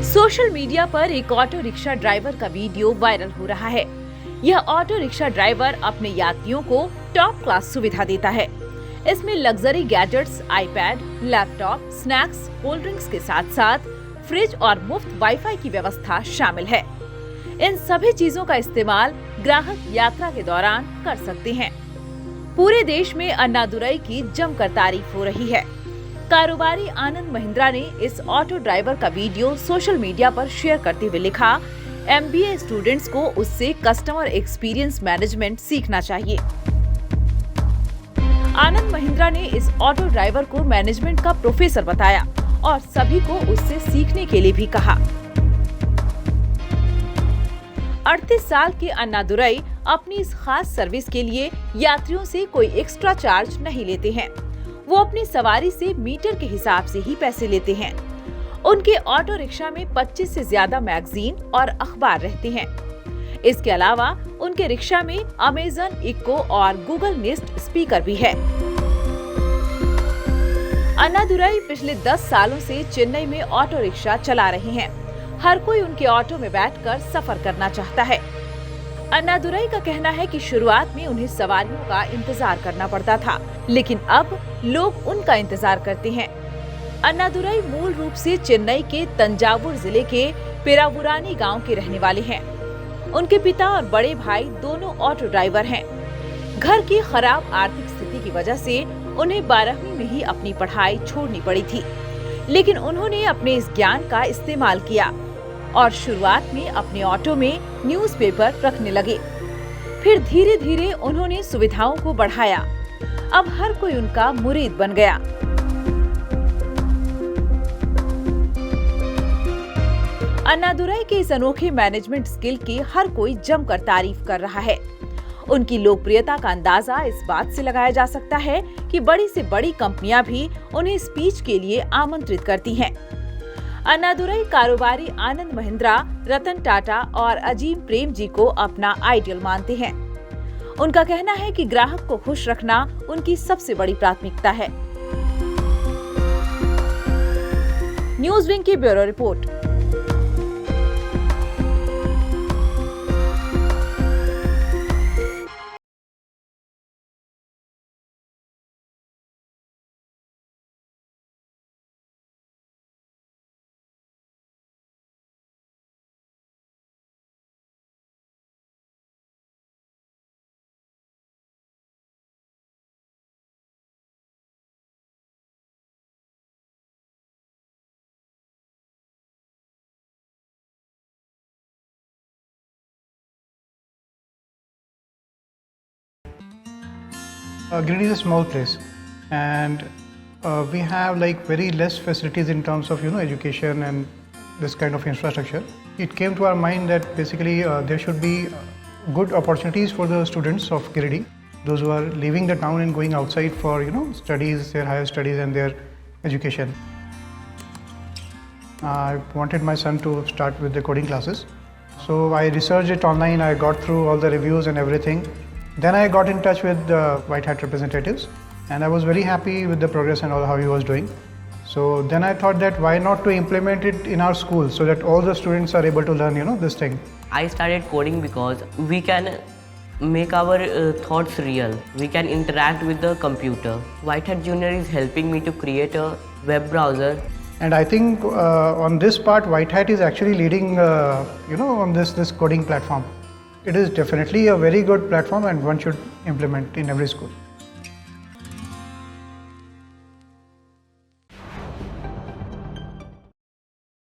Social media पर एक auto rickshaw driver का वीडियो वायरल हो रहा है। यह ऑटो रिक्शा ड्राइवर अपने यात्रियों को टॉप क्लास सुविधा देता है। इसमें luxury gadgets, iPad, laptop, snacks, cold drinks के साथ साथ फ्रिज और मुफ्त वाईफाई की व्यवस्था शामिल है। इन सभी चीजों का इस्तेमाल ग्राहक यात्रा के दौरान कर सकते हैं। पूरे देश में अन्नादुरई की जमकर तारीफ हो रही है। कारोबारी आनंद महिंद्रा ने इस ऑटो ड्राइवर का वीडियो सोशल मीडिया पर शेयर करते हुए लिखा, MBA स्टूडेंट्स को उससे कस्टमर एक्सपीरियंस मैनेजमेंट सीखना चाहिए। आनंद महिंद्रा ने इस ऑटो ड्राइवर को मैनेजमेंट का प्रोफेसर बताया और सभी को उससे सीखने के लिए भी कहा। 38 साल के अन्नादुरई अपनी इस खास सर्विस के लिए यात्रियों से कोई एक्स्ट्रा चार्ज नहीं लेते हैं। वो अपनी सवारी से मीटर के हिसाब से ही पैसे लेते हैं। उनके ऑटो रिक्शा में 25 से ज्यादा मैगजीन और अखबार रहते हैं। इसके अलावा उनके रिक्शा में अमेजन इको और गूगल नेस्ट स्पीकर भी है। अन्नादुरई पिछले 10 सालों से चेन्नई में ऑटो रिक्शा चला रहे हैं। हर कोई उनके ऑटो में बैठकर सफर करना चाहता है। अन्नादुरई का कहना है कि शुरुआत में उन्हें सवारियों का इंतजार करना पड़ता था, लेकिन अब लोग उनका इंतजार करते हैं। अन्नादुरई मूल रूप से चेन्नई के तंजावुर जिले के पेरावुरानी गांव के रहने वाले हैं। उनके पिता और बड़े भाई दोनों ऑटो ड्राइवर हैं। घर की खराब आर्थिक स्थिति की वजह से उन्हें 12वीं में ही अपनी पढ़ाई छोड़नी पड़ी थी, लेकिन उन्होंने अपने इस ज्ञान का इस्तेमाल किया और शुरुआत में अपने ऑटो में न्यूज़पेपर रखने लगे। फिर धीरे धीरे उन्होंने सुविधाओं को बढ़ाया। अब हर कोई उनका मुरीद बन गया। अन्नादुरई के इस अनोखे मैनेजमेंट स्किल की हर कोई जमकर तारीफ कर रहा है। उनकी लोकप्रियता का अंदाजा इस बात से लगाया जा सकता है कि बड़ी से बड़ी कंपनियां भी उन्हें स्पीच के लिए आमंत्रित करती हैं। अन्नादुरई कारोबारी आनंद महिंद्रा, रतन टाटा और अजीम प्रेम जी को अपना आइडियल मानते हैं। उनका कहना है कि ग्राहक को खुश रखना उनकी सबसे बड़ी प्राथमिकता है। न्यूज़ विंग की bureau report. Giridih is a small place, and we have like very less facilities in terms of education and this kind of infrastructure. It came to our mind that basically there should be good opportunities for the students of Giridih, those who are leaving the town and going outside for studies, their higher studies and their education. I wanted my son to start with the coding classes, so I researched it online. I got through all the reviews and everything. Then I got in touch with the White Hat representatives, and I was very happy with the progress and all how he was doing. So then I thought that why not to implement it in our school so that all the students are able to learn this thing. I started coding because we can make our thoughts real. We can interact with the computer. White Hat Junior is helping me to create a web browser. And I think on this part, White Hat is actually leading, on this coding platform. It is definitely a very good platform and one should implement in every school.